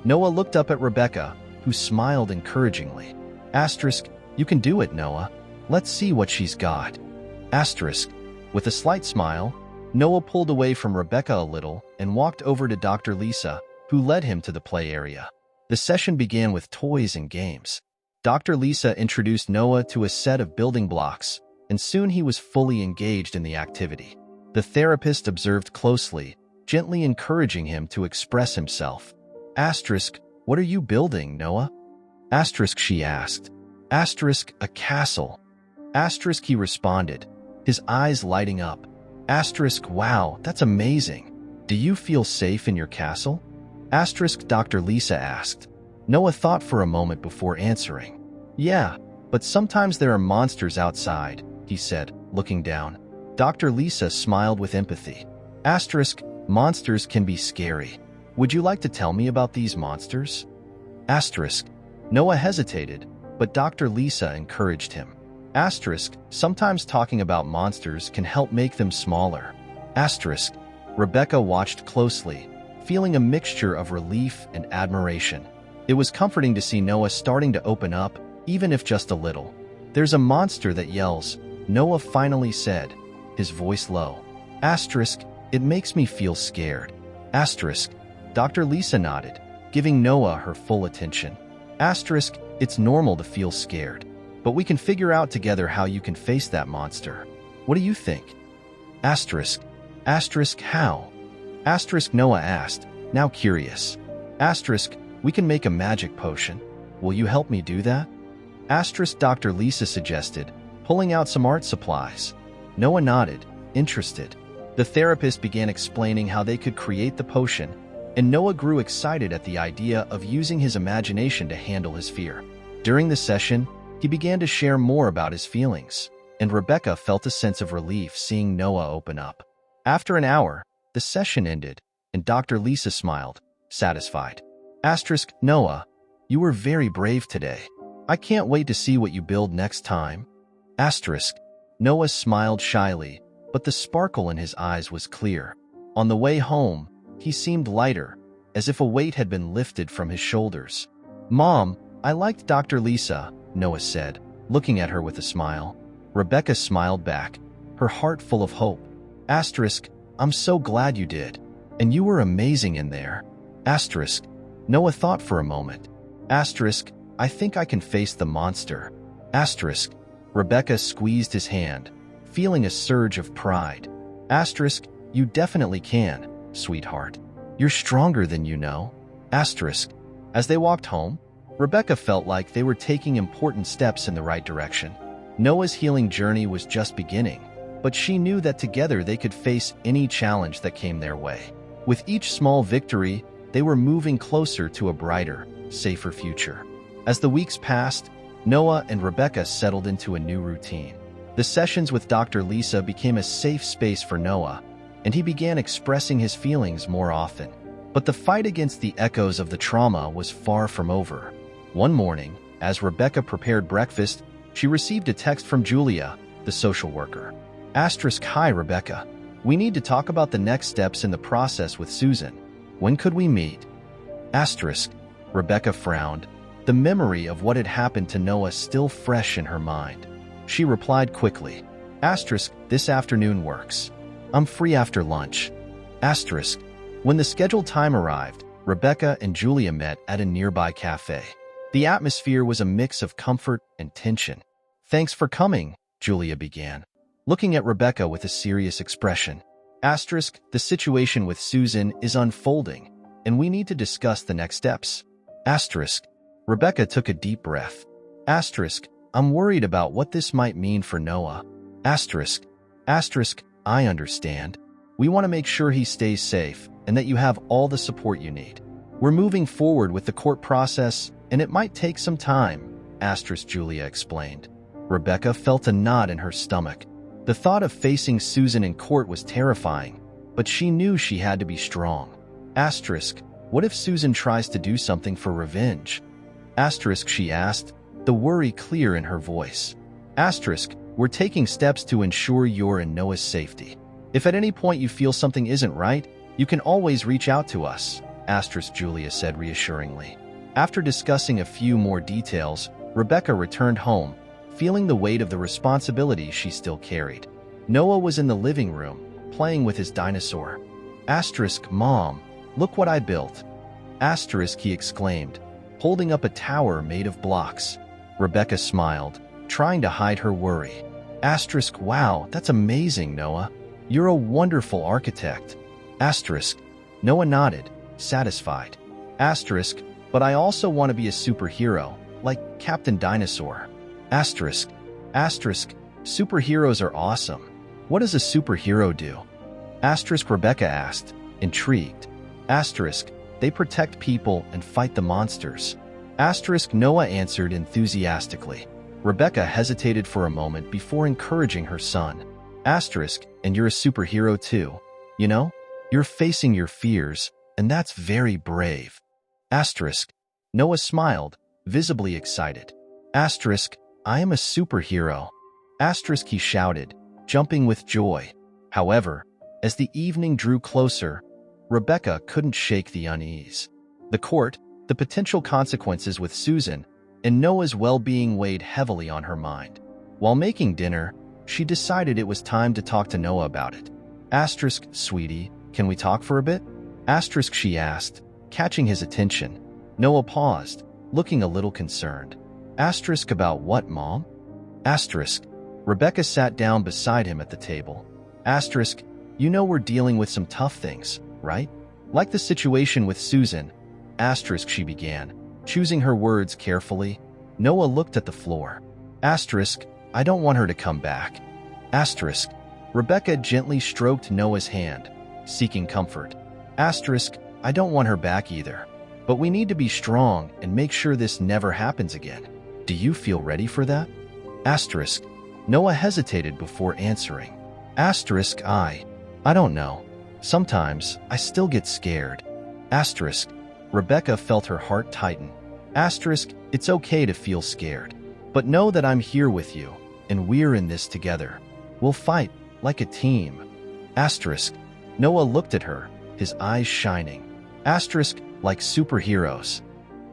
Noah looked up at Rebecca, who smiled encouragingly. You can do it, Noah. Let's see what she's got. With a slight smile, Noah pulled away from Rebecca a little and walked over to Dr. Lisa, who led him to the play area. The session began with toys and games. Dr. Lisa introduced Noah to a set of building blocks, and soon he was fully engaged in the activity. The therapist observed closely, gently encouraging him to express himself. What are you building, Noah? She asked. A castle. He responded, his eyes lighting up. Wow, that's amazing. Do you feel safe in your castle? Dr. Lisa asked. Noah thought for a moment before answering. Yeah, but sometimes there are monsters outside, he said, looking down. Dr. Lisa smiled with empathy. Monsters can be scary. Would you like to tell me about these monsters? Noah hesitated, but Dr. Lisa encouraged him. Sometimes talking about monsters can help make them smaller. Rebecca watched closely, feeling a mixture of relief and admiration. It was comforting to see Noah starting to open up, even if just a little. There's a monster that yells, Noah finally said, his voice low. It makes me feel scared. Dr. Lisa nodded, giving Noah her full attention. It's normal to feel scared, but we can figure out together how you can face that monster. What do you think? How? Noah asked, now curious. We can make a magic potion. Will you help me do that? Dr. Lisa suggested, pulling out some art supplies. Noah nodded, interested. The therapist began explaining how they could create the potion, and Noah grew excited at the idea of using his imagination to handle his fear. During the session, he began to share more about his feelings, and Rebecca felt a sense of relief seeing Noah open up. After an hour, the session ended, and Dr. Lisa smiled, satisfied. Noah, you were very brave today. I can't wait to see what you build next time. Noah smiled shyly, but the sparkle in his eyes was clear. On the way home, he seemed lighter, as if a weight had been lifted from his shoulders. Mom, I liked Dr. Lisa, Noah said, looking at her with a smile. Rebecca smiled back, her heart full of hope. I'm so glad you did. And you were amazing in there. Noah thought for a moment. I think I can face the monster. Rebecca squeezed his hand, feeling a surge of pride. You definitely can, sweetheart. You're stronger than you know. As they walked home, Rebecca felt like they were taking important steps in the right direction. Noah's healing journey was just beginning, but she knew that together they could face any challenge that came their way. With each small victory, they were moving closer to a brighter, safer future. As the weeks passed, Noah and Rebecca settled into a new routine. The sessions with Dr. Lisa became a safe space for Noah, and he began expressing his feelings more often. But the fight against the echoes of the trauma was far from over. One morning, as Rebecca prepared breakfast, she received a text from Julia, the social worker. Hi, Rebecca. We need to talk about the next steps in the process with Susan. When could we meet? Rebecca frowned, the memory of what had happened to Noah still fresh in her mind. She replied quickly, This afternoon works. I'm free after lunch. When the scheduled time arrived, Rebecca and Julia met at a nearby cafe. The atmosphere was a mix of comfort and tension. Thanks for coming, Julia began, looking at Rebecca with a serious expression. The situation with Susan is unfolding, and we need to discuss the next steps. Rebecca took a deep breath. I'm worried about what this might mean for Noah. I understand. We want to make sure he stays safe and that you have all the support you need. We're moving forward with the court process, and it might take some time, Julia explained. Rebecca felt a knot in her stomach. The thought of facing Susan in court was terrifying, but she knew she had to be strong. What if Susan tries to do something for revenge? She asked, the worry clear in her voice. We're taking steps to ensure your and Noah's safety. If at any point you feel something isn't right, you can always reach out to us, Julia said reassuringly. After discussing a few more details, Rebecca returned home, feeling the weight of the responsibility she still carried. Noah was in the living room, playing with his dinosaur. Mom, look what I built. He exclaimed, holding up a tower made of blocks. Rebecca smiled, trying to hide her worry. Wow, that's amazing, Noah. You're a wonderful architect. Noah nodded, satisfied. But I also want to be a superhero, like Captain Dinosaur. Superheroes are awesome. What does a superhero do? Rebecca asked, intrigued. They protect people and fight the monsters. Noah answered enthusiastically. Rebecca hesitated for a moment before encouraging her son. And you're a superhero too. You know, you're facing your fears, and that's very brave. Noah smiled, visibly excited. Asterisk, I am a superhero. Asterisk, he shouted, jumping with joy. However, as the evening drew closer, Rebecca couldn't shake the unease. The court, the potential consequences with Susan, and Noah's well-being weighed heavily on her mind. While making dinner, she decided it was time to talk to Noah about it. Asterisk, sweetie, can we talk for a bit? Asterisk, she asked, catching his attention. Noah paused, looking a little concerned. Asterisk, about what, Mom? Asterisk, Rebecca sat down beside him at the table. Asterisk, you know we're dealing with some tough things, right? Like the situation with Susan. Asterisk, she began, choosing her words carefully. Noah looked at the floor. Asterisk, I don't want her to come back. Asterisk, Rebecca gently stroked Noah's hand, seeking comfort. Asterisk, I don't want her back either. But we need to be strong and make sure this never happens again. Do you feel ready for that? Asterisk, Noah hesitated before answering. Asterisk, I don't know. Sometimes I still get scared. Asterisk, Rebecca felt her heart tighten. Asterisk, it's okay to feel scared. But know that I'm here with you, and we're in this together. We'll fight like a team. Asterisk, Noah looked at her, his eyes shining. Asterisk, like superheroes.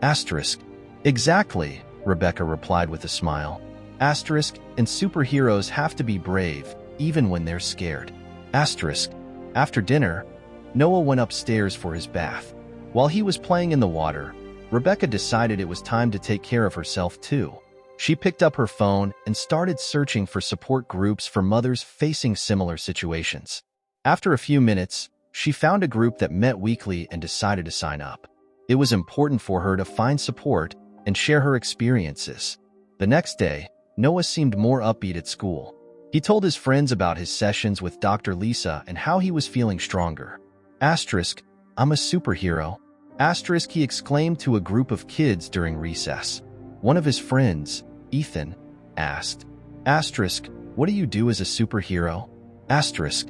Asterisk, exactly, Rebecca replied with a smile. Asterisk, and superheroes have to be brave, even when they're scared. Asterisk, after dinner, Noah went upstairs for his bath. While he was playing in the water, Rebecca decided it was time to take care of herself too. She picked up her phone and started searching for support groups for mothers facing similar situations. After a few minutes, she found a group that met weekly and decided to sign up. It was important for her to find support and share her experiences. The next day, Noah seemed more upbeat at school. He told his friends about his sessions with Dr. Lisa and how he was feeling stronger. Asterisk, I'm a superhero. Asterisk, he exclaimed to a group of kids during recess. One of his friends, Ethan, asked. Asterisk, what do you do as a superhero? Asterisk,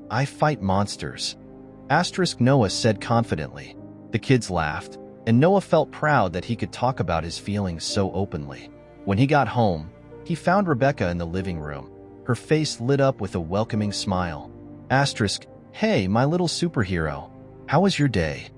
I fight monsters. Asterisk, Noah said confidently. The kids laughed, and Noah felt proud that he could talk about his feelings so openly. When he got home, he found Rebecca in the living room, her face lit up with a welcoming smile. Asterisk, hey, my little superhero. How was your day?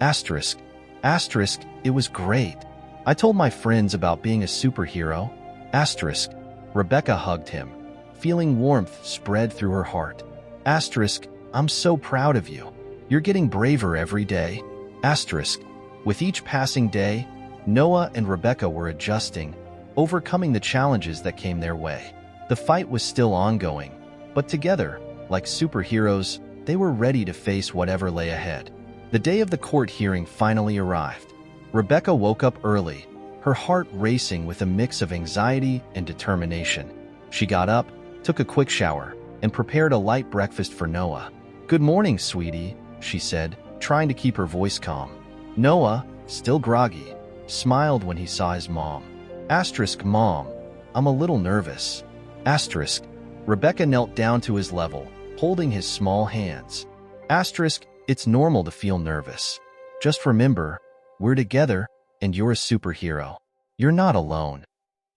Asterisk, it was great. I told my friends about being a superhero. Asterisk, Rebecca hugged him, feeling warmth spread through her heart. Asterisk, I'm so proud of you. You're getting braver every day. Asterisk, with each passing day, Noah and Rebecca were adjusting, overcoming the challenges that came their way. The fight was still ongoing, but together, like superheroes, they were ready to face whatever lay ahead. The day of the court hearing finally arrived. Rebecca woke up early, her heart racing with a mix of anxiety and determination. She got up, took a quick shower, and prepared a light breakfast for Noah. Good morning, sweetie, she said, trying to keep her voice calm. Noah, still groggy, smiled when he saw his mom. Asterisk, Mom, I'm a little nervous. Asterisk, Rebecca knelt down to his level, holding his small hands. Asterisk, it's normal to feel nervous. Just remember, we're together, and you're a superhero. You're not alone.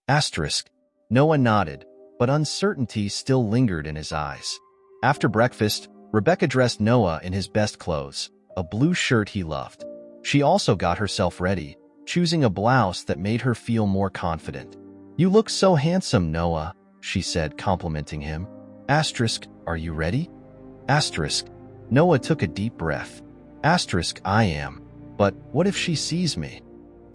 Asterisk, Noah nodded, but uncertainty still lingered in his eyes. After breakfast, Rebecca dressed Noah in his best clothes, a blue shirt he loved. She also got herself ready, choosing a blouse that made her feel more confident. You look so handsome, Noah, she said, complimenting him. Asterisk, are you ready? Asterisk, Noah took a deep breath. Asterisk, I am. But what if she sees me?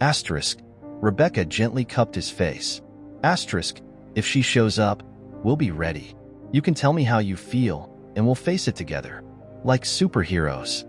Asterisk, Rebecca gently cupped his face. Asterisk, if she shows up, we'll be ready. You can tell me how you feel, and we'll face it together. Like superheroes.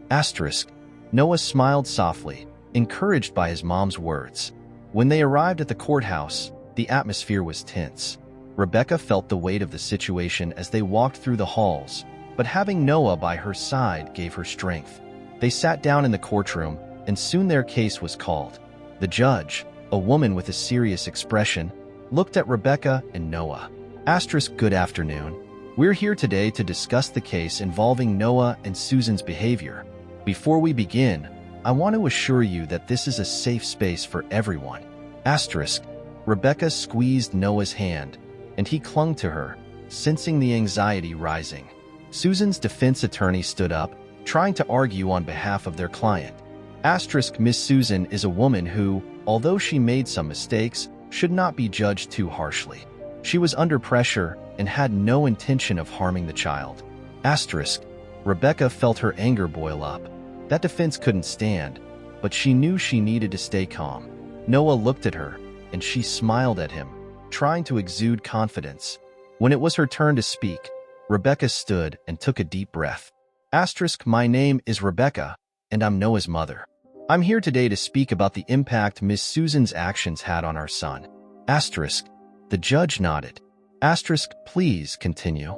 Asterisk, Noah smiled softly, encouraged by his mom's words. When they arrived at the courthouse, the atmosphere was tense. Rebecca felt the weight of the situation as they walked through the halls, but having Noah by her side gave her strength. They sat down in the courtroom, and soon their case was called. The judge, a woman with a serious expression, looked at Rebecca and Noah. Asterisk, good afternoon. We're here today to discuss the case involving Noah and Susan's behavior. Before we begin, I want to assure you that this is a safe space for everyone. Asterisk. Rebecca squeezed Noah's hand, and he clung to her, sensing the anxiety rising. Susan's defense attorney stood up, trying to argue on behalf of their client. Asterisk. Miss Susan is a woman who, although she made some mistakes, should not be judged too harshly. She was under pressure and had no intention of harming the child. Asterisk. Rebecca felt her anger boil up. That defense couldn't stand, but she knew she needed to stay calm. Noah looked at her, and she smiled at him, trying to exude confidence. When it was her turn to speak, Rebecca stood and took a deep breath. Asterisk. My name is Rebecca, and I'm Noah's mother. I'm here today to speak about the impact Miss Susan's actions had on our son. Asterisk. The judge nodded. Asterisk. Please continue.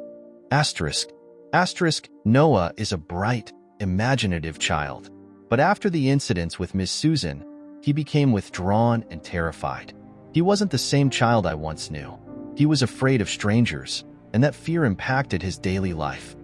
Asterisk. Asterisk. Noah is a bright, imaginative child. But after the incidents with Miss Susan, he became withdrawn and terrified. He wasn't the same child I once knew. He was afraid of strangers, and that fear impacted his daily life.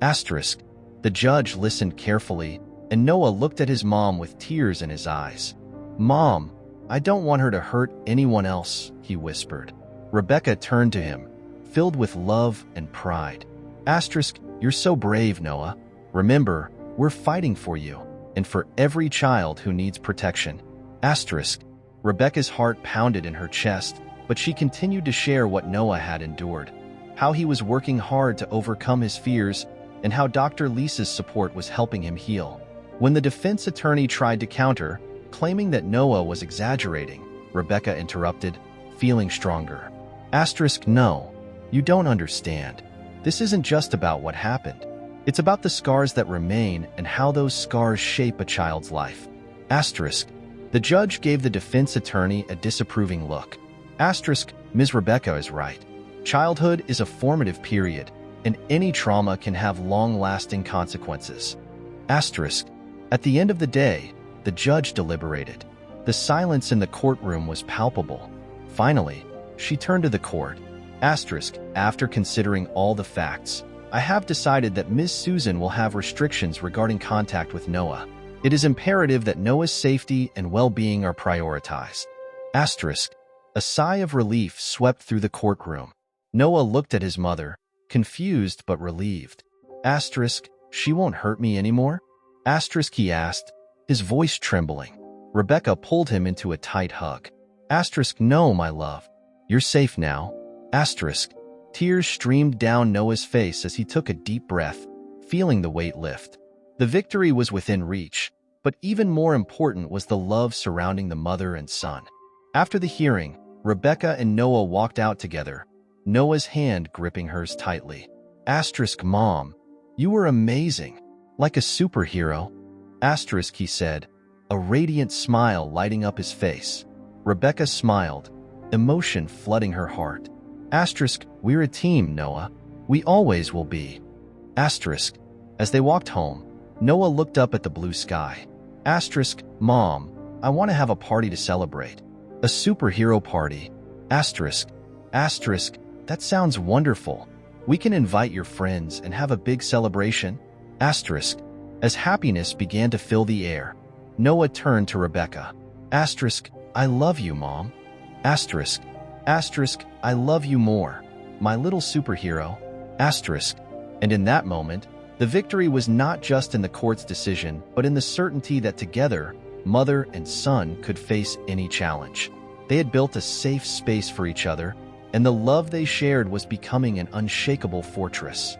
Asterisk. The judge listened carefully, and Noah looked at his mom with tears in his eyes. Mom, I don't want her to hurt anyone else, he whispered. Rebecca turned to him, filled with love and pride. Asterisk. You're so brave, Noah. Remember, we're fighting for you, and for every child who needs protection. Asterisk. Rebecca's heart pounded in her chest, but she continued to share what Noah had endured, how he was working hard to overcome his fears, and how Dr. Lisa's support was helping him heal. When the defense attorney tried to counter, claiming that Noah was exaggerating, Rebecca interrupted, feeling stronger. Asterisk. No, you don't understand. This isn't just about what happened. It's about the scars that remain and how those scars shape a child's life. Asterisk. The judge gave the defense attorney a disapproving look. Asterisk. Ms. Rebecca is right. Childhood is a formative period, and any trauma can have long-lasting consequences. Asterisk. At the end of the day, the judge deliberated. The silence in the courtroom was palpable. Finally, she turned to the court. Asterisk. After considering all the facts, I have decided that Miss Susan will have restrictions regarding contact with Noah. It is imperative that Noah's safety and well-being are prioritized. Asterisk. A sigh of relief swept through the courtroom. Noah looked at his mother, confused but relieved. Asterisk. She won't hurt me anymore? Asterisk. He asked, his voice trembling. Rebecca pulled him into a tight hug. Asterisk. No, my love. You're safe now. Asterisk. Tears streamed down Noah's face as he took a deep breath, feeling the weight lift. The victory was within reach, but even more important was the love surrounding the mother and son. After the hearing, Rebecca and Noah walked out together, Noah's hand gripping hers tightly. Asterisk. Mom, you were amazing, like a superhero. Asterisk. He said, a radiant smile lighting up his face. Rebecca smiled, emotion flooding her heart. Asterisk. We're a team, Noah. We always will be. Asterisk. As they walked home, Noah looked up at the blue sky. Asterisk. Mom, I want to have a party to celebrate. A superhero party. Asterisk. Asterisk. That sounds wonderful. We can invite your friends and have a big celebration. Asterisk. As happiness began to fill the air, Noah turned to Rebecca. Asterisk. I love you, Mom. Asterisk. Asterisk. I love you more, my little superhero. Asterisk. And in that moment, the victory was not just in the court's decision, but in the certainty that together, mother and son could face any challenge. They had built a safe space for each other, and the love they shared was becoming an unshakable fortress.